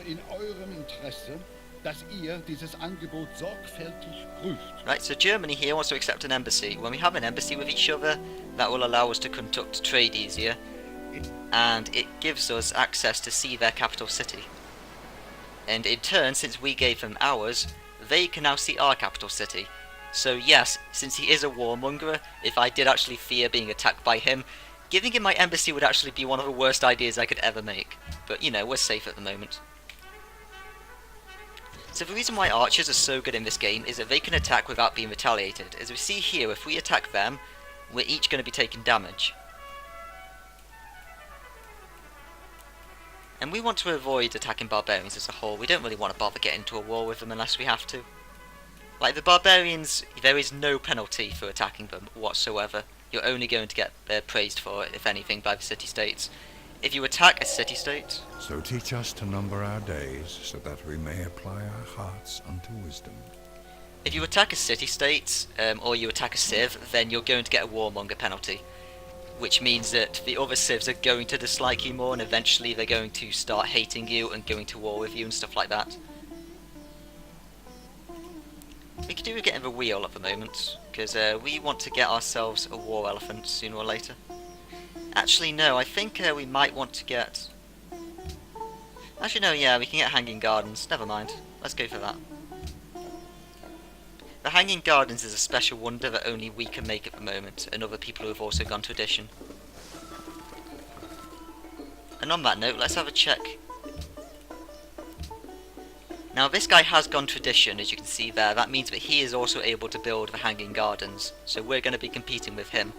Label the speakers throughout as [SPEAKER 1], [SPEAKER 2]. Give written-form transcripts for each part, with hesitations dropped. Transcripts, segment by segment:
[SPEAKER 1] in eurem Interesse, dass ihr dieses Angebot sorgfältig prüft.
[SPEAKER 2] Right, so Germany here wants to accept an embassy. When we have an embassy with each other, that will allow us to conduct trade easier, and it gives us access to see their capital city. And in turn, since we gave them ours, they can now see our capital city. So yes, since he is a warmonger, if I did actually fear being attacked by him, giving him my embassy would actually be one of the worst ideas I could ever make. But you know, we're safe at the moment. So the reason why archers are so good in this game is that they can attack without being retaliated. As we see here, if we attack them, we're each going to be taking damage. And we want to avoid attacking barbarians as a whole. We don't really want to bother getting into a war with them unless we have to. Like the barbarians, there is no penalty for attacking them whatsoever. You're only going to get praised for it, if anything, by the city-states. If you attack a city-state...
[SPEAKER 3] So teach us to number our days, so that we may apply our hearts unto wisdom.
[SPEAKER 2] If you attack a city-state, or you attack a civ, then you're going to get a warmonger penalty. Which means that the other civs are going to dislike you more, and eventually they're going to start hating you and going to war with you and stuff like that. We could do with getting the wheel at the moment, because we want to get ourselves a war elephant sooner or later. Actually no, I think we might want to get... Actually no, yeah, we can get Hanging Gardens, never mind, let's go for that. The Hanging Gardens is a special wonder that only we can make at the moment, and other people who have also gone to edition. And on that note, let's have a check. Now this guy has gone to edition, as you can see there. That means that he is also able to build the Hanging Gardens, so we're going to be competing with him.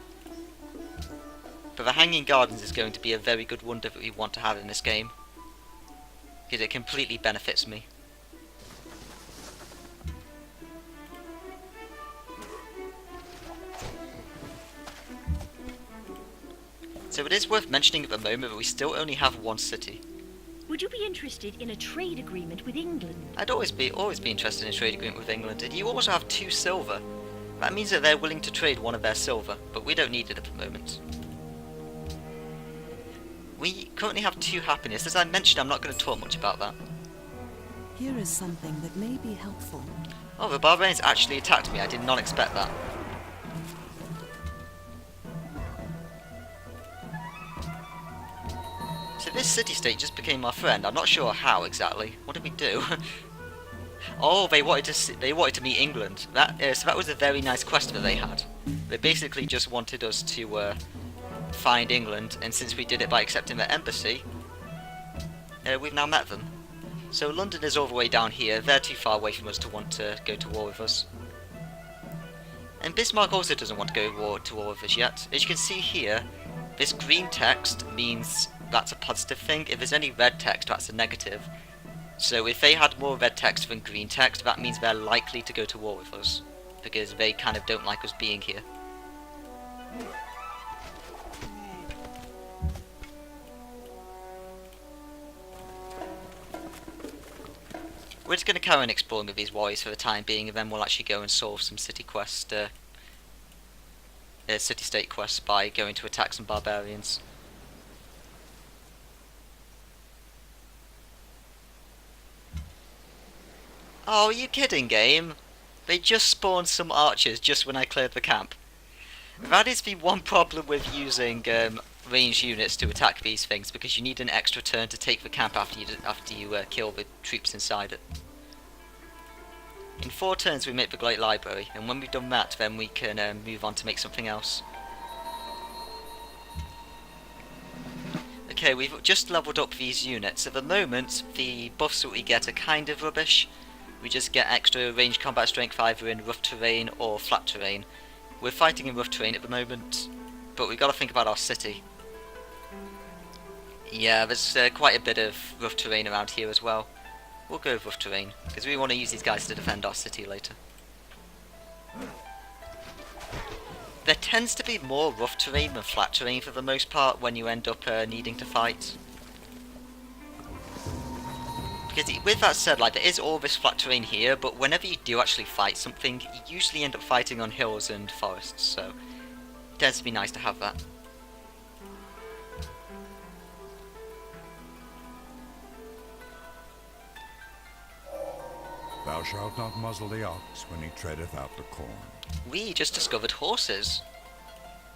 [SPEAKER 2] But the Hanging Gardens is going to be a very good wonder that we want to have in this game, because it completely benefits me. So it is worth mentioning at the moment that we still only have one city.
[SPEAKER 4] Would you be interested in a trade agreement with England?
[SPEAKER 2] I'd always be interested in a trade agreement with England, and you also have 2 silver. That means that they're willing to trade one of their silver, but we don't need it at the moment. We currently have 2 happiness. As I mentioned, I'm not going to talk much about that.
[SPEAKER 5] Here is something that may be helpful.
[SPEAKER 2] Oh, the barbarians actually attacked me. I did not expect that. So this city-state just became our friend. I'm not sure how exactly. What did we do? Oh, they wanted to meet England. So that was a very nice quest that they had. They basically just wanted us to find England, and since we did it by accepting their embassy, we've now met them. So London is all the way down here. They're too far away from us to want to go to war with us. And Bismarck also doesn't want to go to war with us yet. As you can see here, this green text means that's a positive thing. If there's any red text, that's a negative. So if they had more red text than green text, that means they're likely to go to war with us, because they kind of don't like us being here. We're just going to carry on exploring with these warriors for the time being, and then we'll actually go and solve some city-state quests by going to attack some barbarians. Oh, are you kidding, game? They just spawned some archers just when I cleared the camp. That is the one problem with using ranged units to attack these things, because you need an extra turn to take the camp after you kill the troops inside it. In 4 turns we make the Great Library, and when we've done that, then we can move on to make something else. Okay, we've just leveled up these units. At the moment, the buffs that we get are kind of rubbish. We just get extra ranged combat strength either in rough terrain or flat terrain. We're fighting in rough terrain at the moment, but we've got to think about our city. Yeah, there's quite a bit of rough terrain around here as well. We'll go with rough terrain, because we want to use these guys to defend our city later. There tends to be more rough terrain than flat terrain for the most part when you end up needing to fight. Because with that said, like, there is all this flat terrain here, but whenever you do actually fight something, you usually end up fighting on hills and forests, so it tends to be nice to have that.
[SPEAKER 3] Thou shalt not muzzle the ox when he treadeth out the corn.
[SPEAKER 2] We just discovered horses.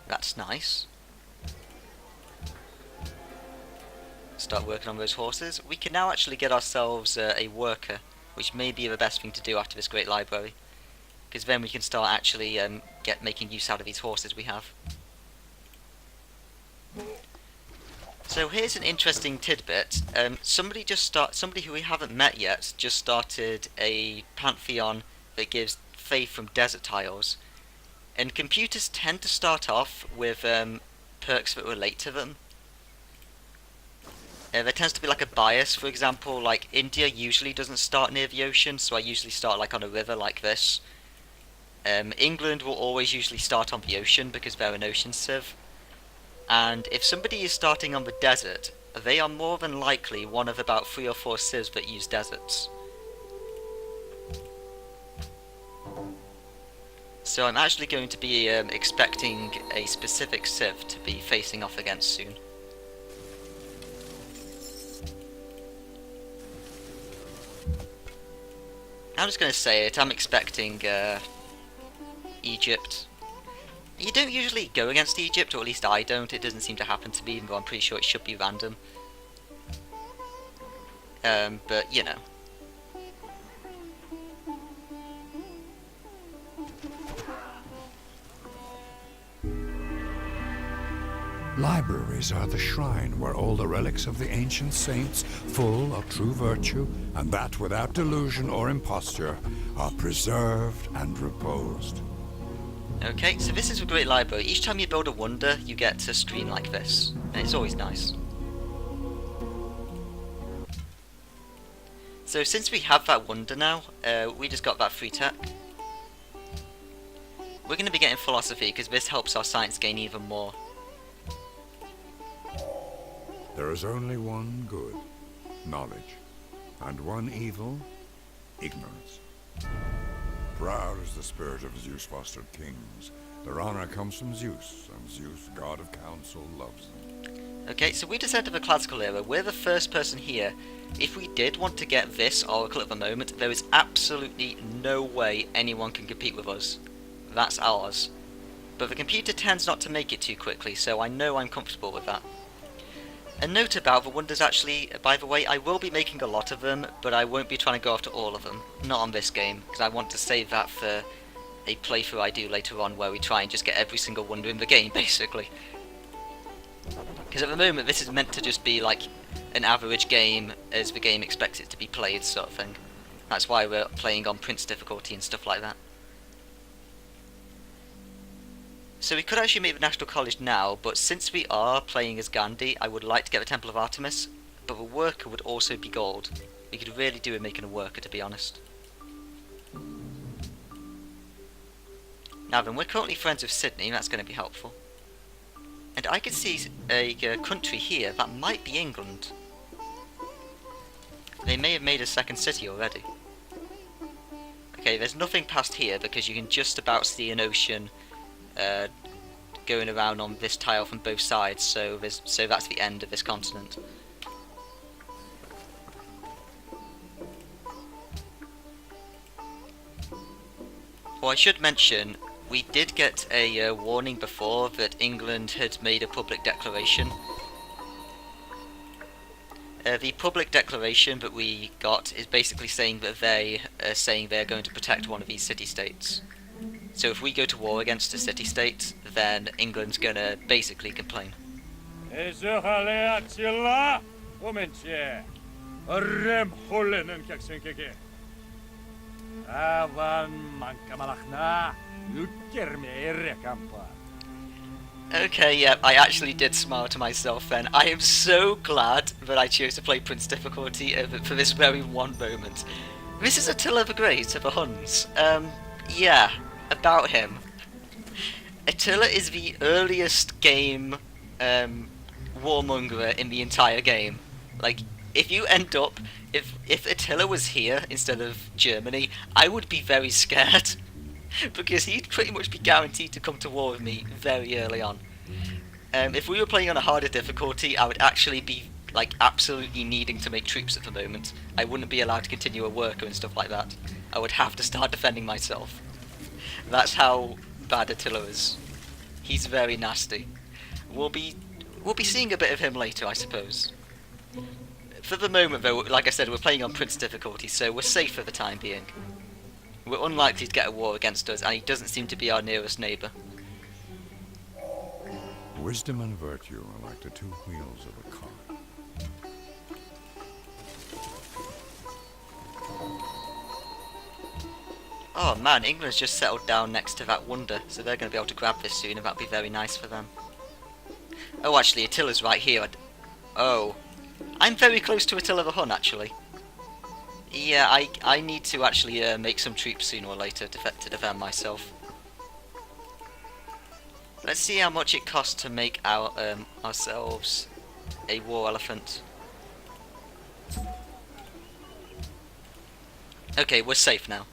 [SPEAKER 2] That's nice. Start working on those horses. We can now actually get ourselves a worker, which may be the best thing to do after this great library, because then we can start actually making use out of these horses we have. So here's an interesting tidbit. Somebody who we haven't met yet just started a pantheon that gives faith from desert tiles, and computers tend to start off with perks that relate to them. There tends to be like a bias. For example, like India usually doesn't start near the ocean, so I usually start like on a river like this. England will always usually start on the ocean because they're an ocean civ. And if somebody is starting on the desert, they are more than likely one of about 3 or 4 civs that use deserts. So I'm actually going to be expecting a specific civ to be facing off against soon. I'm just going to say it, I'm expecting Egypt. You don't usually go against Egypt, or at least I don't. It doesn't seem to happen to me, even though I'm pretty sure it should be random. But, you know.
[SPEAKER 3] Libraries are the shrine where all the relics of the ancient saints, full of true virtue, and that without delusion or imposture, are preserved and reposed.
[SPEAKER 2] Okay, so this is a great library. Each time you build a wonder, you get a screen like this, and it's always nice. So since we have that wonder now, we just got that free tech. We're going to be getting philosophy, because this helps our science gain even more.
[SPEAKER 3] There is only one good, knowledge, and one evil, ignorance. Proud is the spirit of Zeus-fostered kings. Their honor comes from Zeus, and Zeus, god of counsel, loves them.
[SPEAKER 2] Okay, so we just entered the classical era. We're the first person here. If we did want to get this oracle at the moment, there is absolutely no way anyone can compete with us. That's ours. But the computer tends not to make it too quickly, so I know I'm comfortable with that. A note about the wonders actually, by the way, I will be making a lot of them, but I won't be trying to go after all of them. Not on this game, because I want to save that for a playthrough I do later on where we try and just get every single wonder in the game, basically. Because at the moment this is meant to just be like an average game as the game expects it to be played, sort of thing. That's why we're playing on Prince difficulty and stuff like that. So we could actually make the National College now, but since we are playing as Gandhi, I would like to get the Temple of Artemis, but the worker would also be gold. We could really do with making a worker, to be honest. Now then, we're currently friends with Sydney, that's going to be helpful. And I could see a country here, that might be England. They may have made a second city already. Okay, there's nothing past here, because you can just about see an ocean going around on this tile from both sides, so that's the end of this continent. Well, I should mention, we did get a warning before that England had made a public declaration. The public declaration that we got is basically saying that they are saying they're going to protect one of these city-states. So if we go to war against a city-state, then England's gonna basically complain.
[SPEAKER 6] Attila,
[SPEAKER 2] Okay, yeah, I actually did smile to myself then. I am so glad that I chose to play Prince difficulty for this very one moment. This is Attila the Great of the Huns. Yeah. About him. Attila is the earliest game warmonger in the entire game. Like, if you end up, if Attila was here instead of Germany, I would be very scared. Because he'd pretty much be guaranteed to come to war with me very early on. If we were playing on a harder difficulty, I would actually be like absolutely needing to make troops at the moment. I wouldn't be allowed to continue a worker and stuff like that. I would have to start defending myself. That's how bad Attila is. He's very nasty. We'll be seeing a bit of him later, I suppose. For the moment, though, like I said, we're playing on Prince difficulty, so we're safe for the time being. We're unlikely to get a war against us, and he doesn't seem to be our nearest neighbour.
[SPEAKER 3] Wisdom and virtue are like the two wheels of a car.
[SPEAKER 2] Oh man, England's just settled down next to that wonder, so they're going to be able to grab this soon, and that'll be very nice for them. Oh, actually, Attila's right here. Oh. I'm very close to Attila the Hun, actually. Yeah, I need to actually make some troops sooner or later to defend myself. Let's see how much it costs to make ourselves a war elephant. Okay, we're safe now.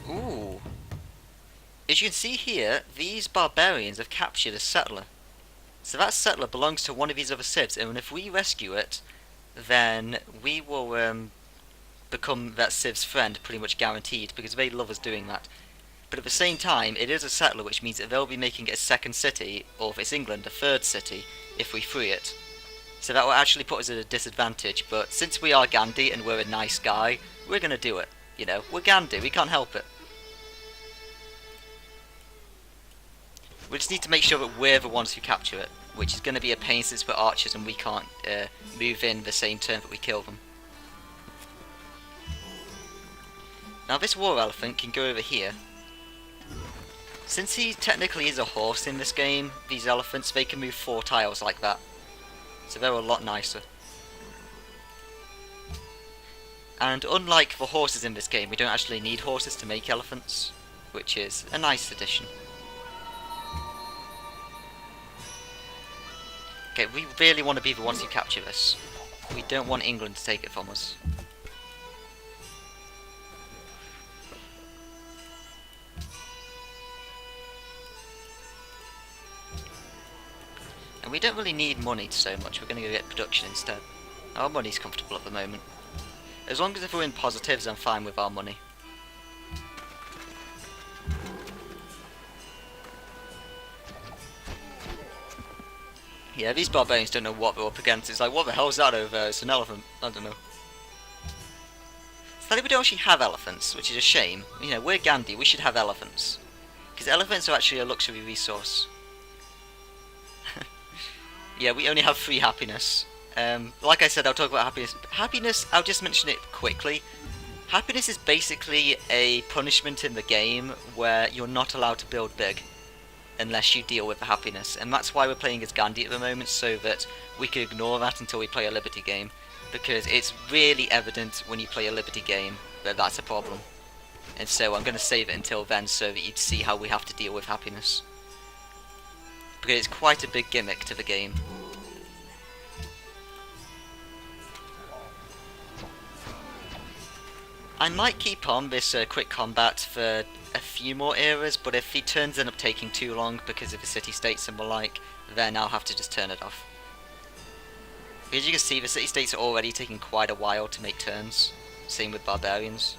[SPEAKER 2] Ooh. As you can see here, these barbarians have captured a settler. So that settler belongs to one of these other civs, and if we rescue it, then we will become that civ's friend, pretty much guaranteed, because they love us doing that. But at the same time, it is a settler, which means that they'll be making it a second city, or if it's England, a third city, if we free it. So that will actually put us at a disadvantage, but since we are Gandhi and we're a nice guy, we're going to do it. You know, we're Gandhi, we can't help it. We just need to make sure that we're the ones who capture it, which is going to be a pain since we're archers and we can't move in the same turn that we kill them. Now this war elephant can go over here. Since he technically is a horse in this game, these elephants, they can move 4 tiles like that. So they're a lot nicer. And unlike the horses in this game, we don't actually need horses to make elephants, which is a nice addition. Okay, we really want to be the ones who capture this. We don't want England to take it from us. And we don't really need money so much, we're going to go get production instead. Our money's comfortable at the moment. As long as if we're in positives, I'm fine with our money. Yeah, these barbarians don't know what they're up against. It's like, what the hell's that over there? It's an elephant. I don't know. Sadly, we don't actually have elephants, which is a shame. You know, we're Gandhi, we should have elephants. Because elephants are actually a luxury resource. Yeah, we only have 3 happiness. Like I said, I'll talk about happiness. Happiness, I'll just mention it quickly. Happiness is basically a punishment in the game where you're not allowed to build big unless you deal with the happiness, and that's why we're playing as Gandhi at the moment, so that we can ignore that until we play a Liberty game, because it's really evident when you play a Liberty game that that's a problem. And so I'm going to save it until then so that you'd see how we have to deal with happiness, because it's quite a big gimmick to the game. I might keep on this quick combat for a few more eras, but if the turns end up taking too long because of the city-states and the like, then I'll have to just turn it off. As you can see, the city-states are already taking quite a while to make turns. Same with barbarians.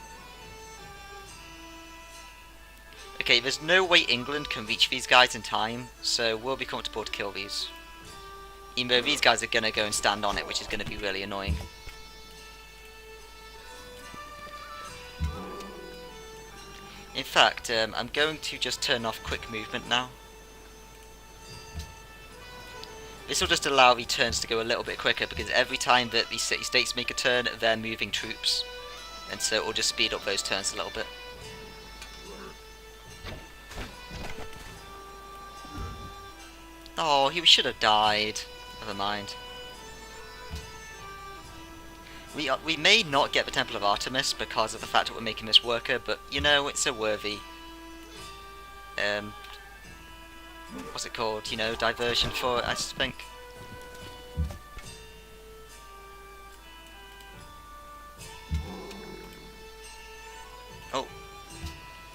[SPEAKER 2] Okay, there's no way England can reach these guys in time, so we'll be comfortable to kill these. Even though these guys are going to go and stand on it, which is going to be really annoying. In fact, I'm going to just turn off quick movement now. This will just allow the turns to go a little bit quicker, because every time that these city-states make a turn, they're moving troops. And so it will just speed up those turns a little bit. Oh, he should have died. Never mind. We may not get the Temple of Artemis because of the fact that we're making this worker, but you know, it's a worthy what's it called? You know, diversion for it, I think.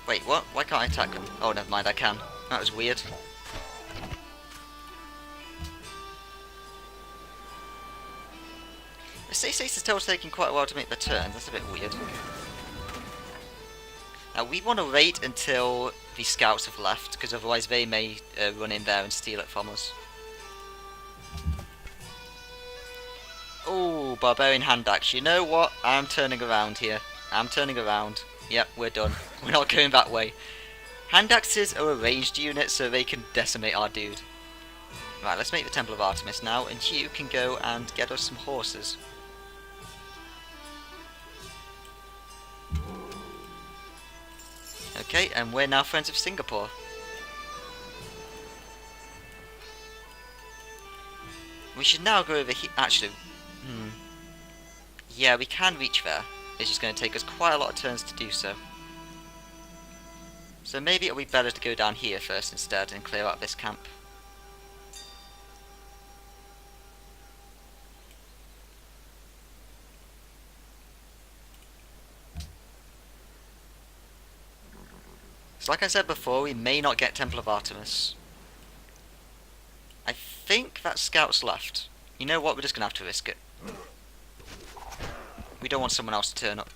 [SPEAKER 2] Wait, what? Why can't I attack them? Oh, never mind, I can. That was weird. The C6 is still taking quite a while to make their turns. That's a bit weird. Now, we want to wait until the scouts have left, because otherwise they may run in there and steal it from us. Oh, barbarian hand axe. You know what? I'm turning around here. I'm turning around. Yep, we're done. We're not going that way. Hand axes are a ranged unit, so they can decimate our dude. Right, let's make the Temple of Artemis now, and you can go and get us some horses. Okay, and we're now friends of Singapore. We should now go over here. Actually, yeah, we can reach there. It's just going to take us quite a lot of turns to do so. So maybe it'll be better to go down here first instead and clear out this camp. So like I said before, we may not get Temple of Artemis. I think that scout's left. You know what, we're just going to have to risk it. We don't want someone else to turn up.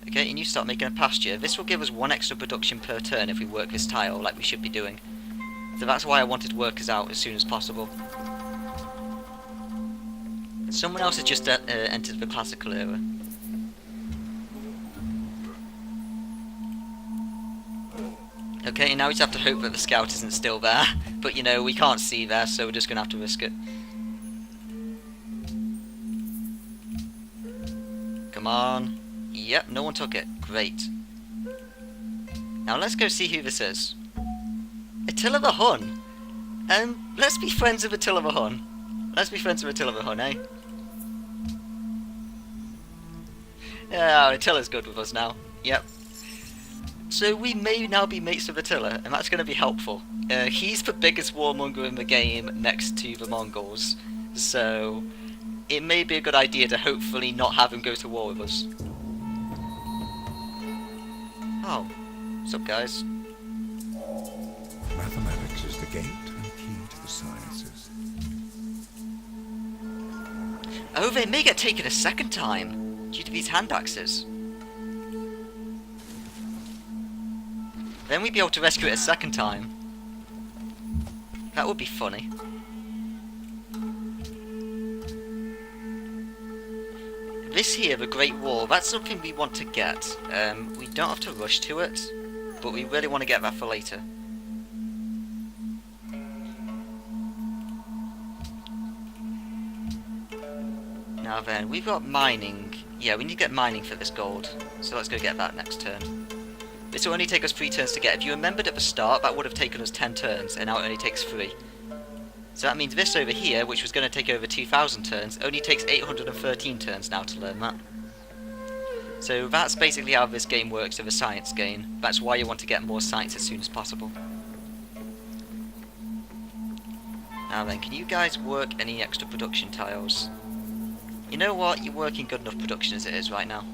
[SPEAKER 2] Okay, and you start making a pasture. This will give us 1 extra production per turn if we work this tile like we should be doing. So that's why I wanted workers out as soon as possible. Someone else has just entered the classical era. Okay, now we just have to hope that the scout isn't still there. But you know, we can't see there, so we're just going to have to risk it. Come on. Yep, no one took it. Great. Now let's go see who this is. Attila the Hun. Let's be friends with Attila the Hun. Let's be friends with Attila the Hun, eh? Yeah, Attila's good with us now. Yep. So we may now be mates with Attila, and that's going to be helpful. He's the biggest warmonger in the game next to the Mongols, so it may be a good idea to hopefully not have him go to war with us. Oh, what's up, guys?
[SPEAKER 3] Mathematics is the gate and key to the sciences.
[SPEAKER 2] Oh, they may get taken a second time due to these hand axes. Then we'd be able to rescue it a second time. That would be funny. This here, the Great Wall, that's something we want to get. We don't have to rush to it, but we really want to get that for later. Now then, we've got mining. Yeah, we need to get mining for this gold. So let's go get that next turn. This will only take us 3 turns to get. If you remembered at the start, that would have taken us 10 turns, and now it only takes 3. So that means this over here, which was going to take over 2,000 turns, only takes 813 turns now to learn that. So that's basically how this game works with a science game. That's why you want to get more science as soon as possible. Now then, can you guys work any extra production tiles? You know what? You're working good enough production as it is right now.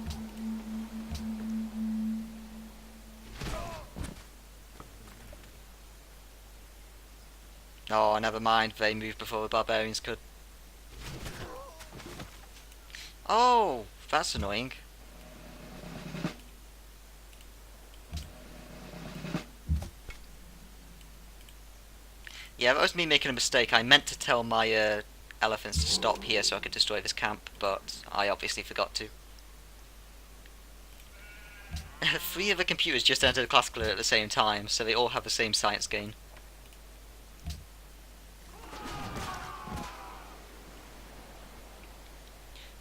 [SPEAKER 2] Oh, never mind. They moved before the barbarians could. Oh, that's annoying. Yeah, that was me making a mistake. I meant to tell my elephants to stop here so I could destroy this camp, but I obviously forgot to. 3 of the computers just entered classical at the same time, so they all have the same science gain.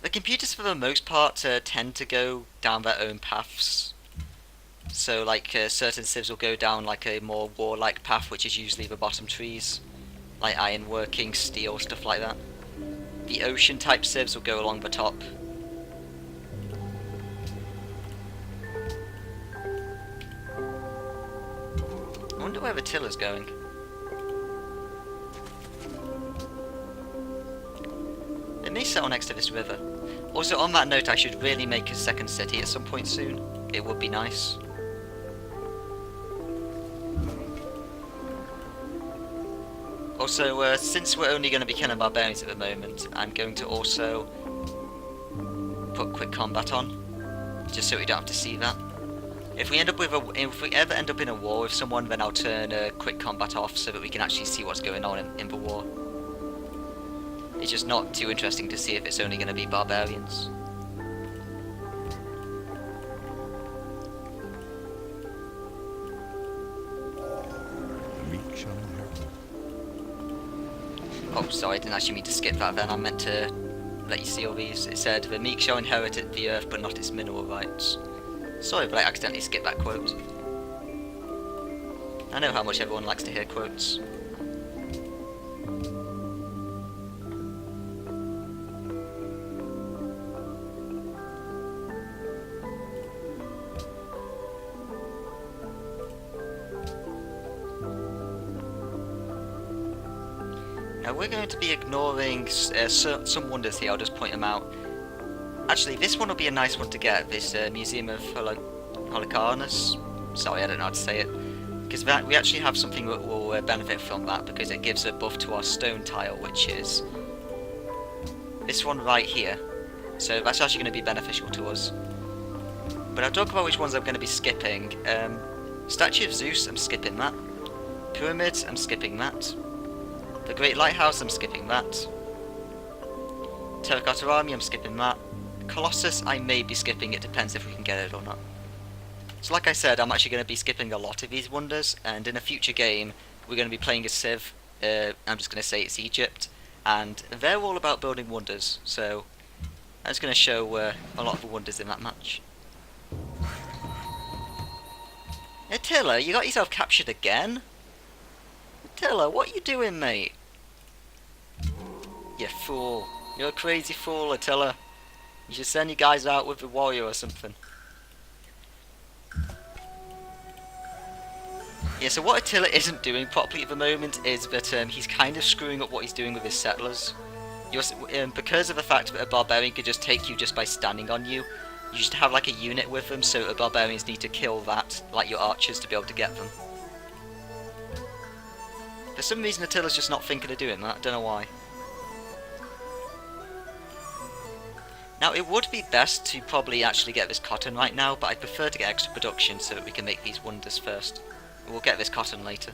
[SPEAKER 2] The computers, for the most part, tend to go down their own paths. So, like, certain civs will go down, like, a more warlike path, which is usually the bottom trees. Like ironworking, steel, stuff like that. The ocean-type civs will go along the top. I wonder where Attila's going. There may settle next to this river. Also, on that note, I should really make a second city at some point soon. It would be nice. Also, since we're only going to be killing barbarians at the moment, I'm going to also put quick combat on, just so we don't have to see that. If we ever end up in a war with someone, then I'll turn quick combat off so that we can actually see what's going on in the war. It's just not too interesting to see if it's only going to be barbarians.
[SPEAKER 3] The meek shall inherit.
[SPEAKER 2] Oh, sorry, I didn't actually mean to skip that then. I meant to let you see all these. It said, the meek shall inherit the earth, but not its mineral rights. Sorry, but I accidentally skipped that quote. I know how much everyone likes to hear quotes. Now we're going to be ignoring some wonders here, I'll just point them out. Actually, this one will be a nice one to get, this Museum of Holocaust. Sorry, I don't know how to say it. Because we actually have something that will benefit from that, because it gives a buff to our stone tile, which is this one right here. So that's actually going to be beneficial to us. But I'll talk about which ones I'm going to be skipping. Statue of Zeus, I'm skipping that. Pyramids, I'm skipping that. The Great Lighthouse, I'm skipping that. Terracotta Army, I'm skipping that. Colossus, I may be skipping, it depends if we can get it or not. So like I said, I'm actually going to be skipping a lot of these wonders, and in a future game, we're going to be playing a Civ, I'm just going to say it's Egypt, and they're all about building wonders, so I'm just going to show a lot of the wonders in that match. Attila, you got yourself captured again? Attila, what are you doing, mate? You fool. You're a crazy fool, Attila. You should send you guys out with the warrior or something. Yeah, so what Attila isn't doing properly at the moment is that he's kind of screwing up what he's doing with his settlers. Because of the fact that a barbarian could just take you just by standing on you, you should have like a unit with them, so the barbarians need to kill that, like your archers, to be able to get them. For some reason Attila's just not thinking of doing that, I don't know why. Now it would be best to probably actually get this cotton right now, but I prefer to get extra production so that we can make these wonders first. We'll get this cotton later.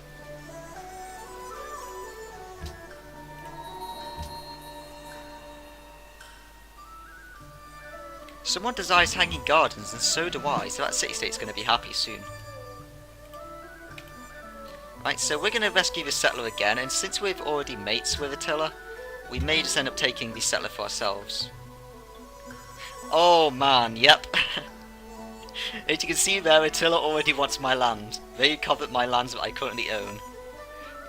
[SPEAKER 2] Someone desires hanging gardens, and so do I, so that city-state's going to be happy soon. Right, so we're going to rescue this settler again, and since we've already mates with Attila, we may just end up taking the settler for ourselves. Oh man, yep. As you can see there, Attila already wants my land. They covet my lands that I currently own.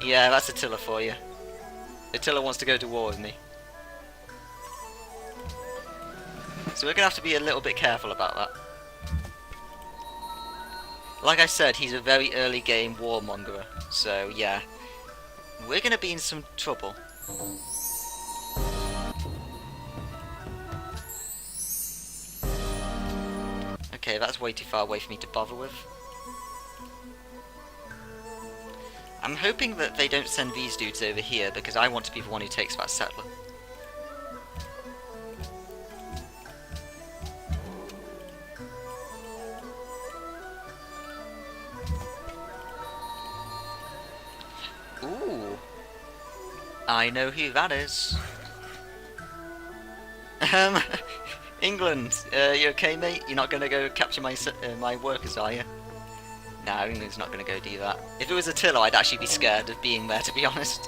[SPEAKER 2] Yeah, that's Attila for you. Attila wants to go to war with me. So we're going to have to be a little bit careful about that. Like I said, he's a very early game warmongerer, so yeah. We're going to be in some trouble. Okay, that's way too far away for me to bother with. I'm hoping that they don't send these dudes over here, because I want to be the one who takes that settler. Ooh, I know who that is. England, you okay, mate? You're not gonna go capture my workers, are you? No, England's not gonna go do that. If it was Attila, I'd actually be scared of being there, to be honest.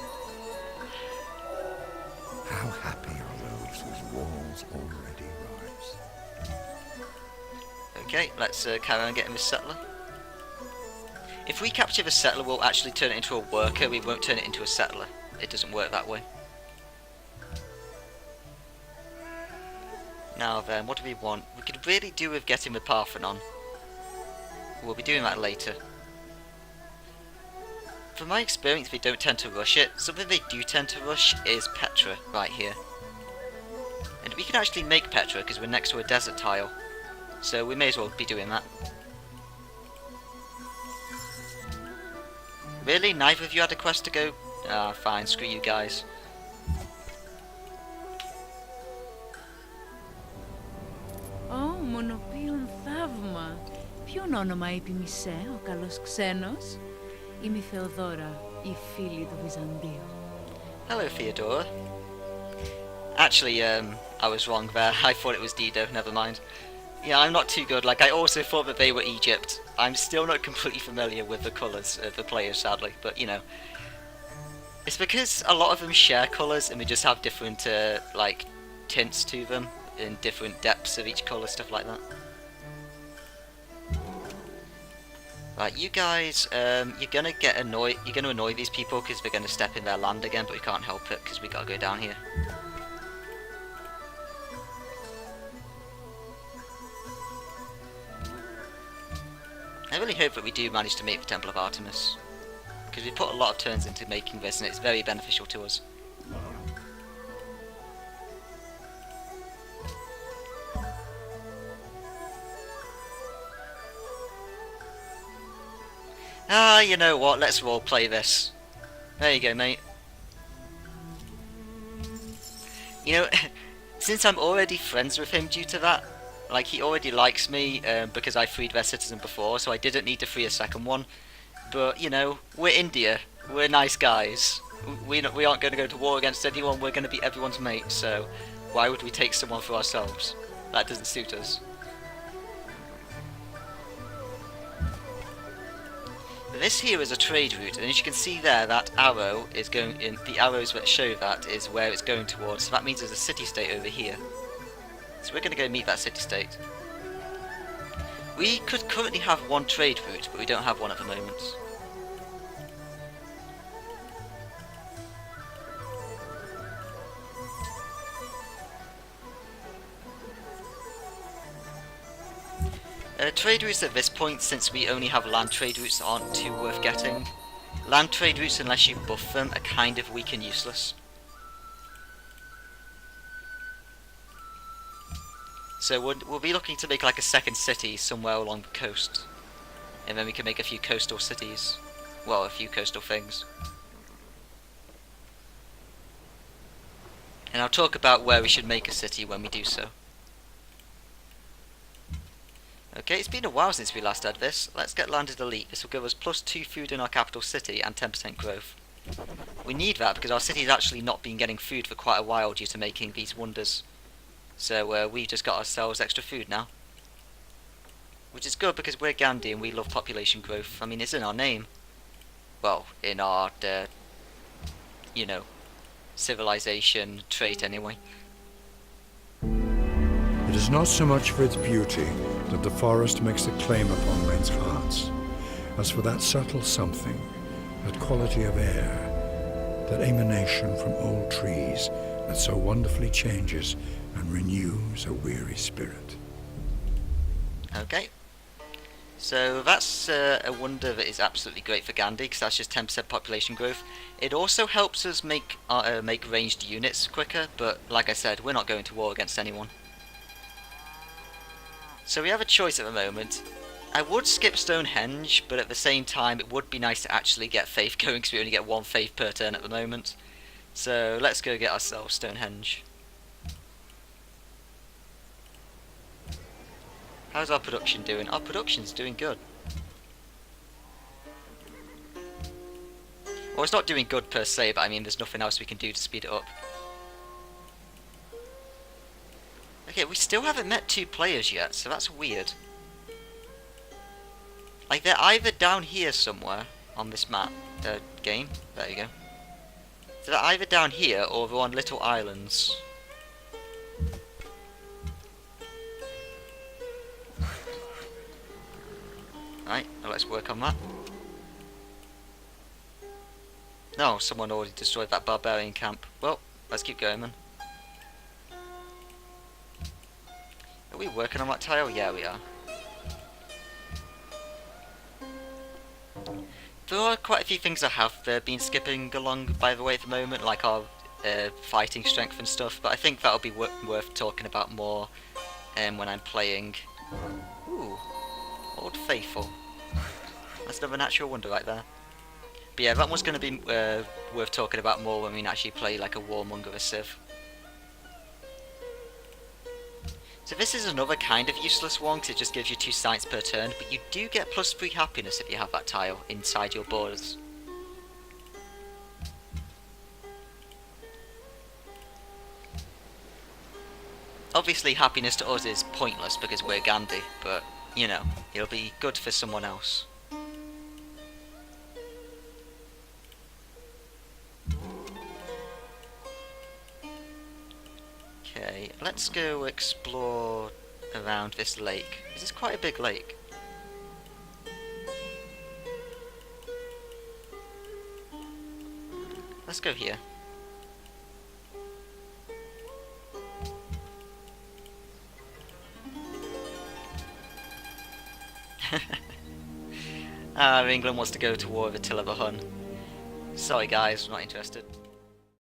[SPEAKER 3] How happy are those whose walls already rise?
[SPEAKER 2] Okay, let's carry on getting this settler. If we capture the settler, we'll actually turn it into a worker. We won't turn it into a settler. It doesn't work that way. Now then, what do we want? We could really do with getting the Parthenon. We'll be doing that later. From my experience, they don't tend to rush it. Something they do tend to rush is Petra, right here. we can actually make Petra because we're next to a desert tile. So we may as well be doing that. Really? Neither of you had a quest to go? Ah, fine, screw you guys.
[SPEAKER 6] Μονοποιούν θαύμα. Ποιον όνομα είπε η Μισέ, ο καλός ξένος? Είμαι η Θεοδόρα, η φίλη του Βυζαντίου.
[SPEAKER 2] Hello, Theodora. Actually, I was wrong there. I thought it was Dido, never mind. Yeah, I'm not too good. Like, I also thought that they were Egypt. I'm still not completely familiar with the colours of the players, sadly, but, you know. It's because a lot of them share colours and they just have different, like, tints to them in different depths of each colour, stuff like that. Right, you guys, you're gonna annoy these people because they're gonna step in their land again, but we can't help it because we gotta go down here. I really hope that we do manage to make the Temple of Artemis, because we put a lot of turns into making this and it's very beneficial to us. Ah, you know what, let's roleplay this. There you go, mate. You know, since I'm already friends with him due to that, like, he already likes me because I freed their citizen before, so I didn't need to free a second one. But, you know, we're India. We're nice guys. We aren't going to go to war against anyone. We're going to be everyone's mate, so why would we take someone for ourselves? That doesn't suit us. This here is a trade route, and as you can see there, that arrow is going in. The arrows that show that is where it's going towards. So that means there's a city-state over here. So we're going to go meet that city-state. We could currently have one trade route, but we don't have one at the moment. Trade routes at this point, since we only have land trade routes, aren't too worth getting. Land trade routes, unless you buff them, are kind of weak and useless. So we'll be looking to make like a second city somewhere along the coast. And then we can make a few coastal cities. Well, a few coastal things. And I'll talk about where we should make a city when we do so. Okay, it's been a while since we last had this. Let's get landed elite. This will give us +2 food in our capital city and 10% growth. We need that because our city's actually not been getting food for quite a while due to making these wonders. So we've just got ourselves extra food now. Which is good because we're Gandhi and we love population growth. I mean, it's in our name. Well, in our, you know, civilization trait anyway.
[SPEAKER 3] It is not so much for its beauty that the forest makes a claim upon men's hearts, as for that subtle something, that quality of air, that emanation from old trees that so wonderfully changes and renews a weary spirit.
[SPEAKER 2] Okay. So that's a wonder that is absolutely great for Gandhi, because that's just 10% population growth. It also helps us make ranged units quicker, but like I said, we're not going to war against anyone. So we have a choice at the moment. I would skip Stonehenge, but at the same time it would be nice to actually get faith going, because we only get 1 faith per turn at the moment. So let's go get ourselves Stonehenge. How's our production doing? Our production's doing good. Well, it's not doing good per se, but I mean there's nothing else we can do to speed it up. Okay, we still haven't met 2 players yet, so that's weird. Like, they're either down here somewhere on this map, game. There you go. So they're either down here or they're on little islands. Right, well, let's work on that. No, someone already destroyed that barbarian camp. Well, let's keep going then. Are we working on that tile? Yeah, we are. There are quite a few things I have been skipping along, by the way, at the moment, like our fighting strength and stuff, but I think that'll be worth talking about more when I'm playing. Ooh, Old Faithful. That's another natural wonder right there. But yeah, that one's going to be worth talking about more when we actually play like a Warmonger or a Civ. So this is another kind of useless one, because it just gives you 2 sites per turn, but you do get +3 happiness if you have that tile inside your borders. Obviously happiness to us is pointless because we're Gandhi, but, you know, it'll be good for someone else. Okay, let's go explore around this lake. This is quite a big lake. Let's go here. England wants to go to war with Attila the Hun. Sorry guys, not interested.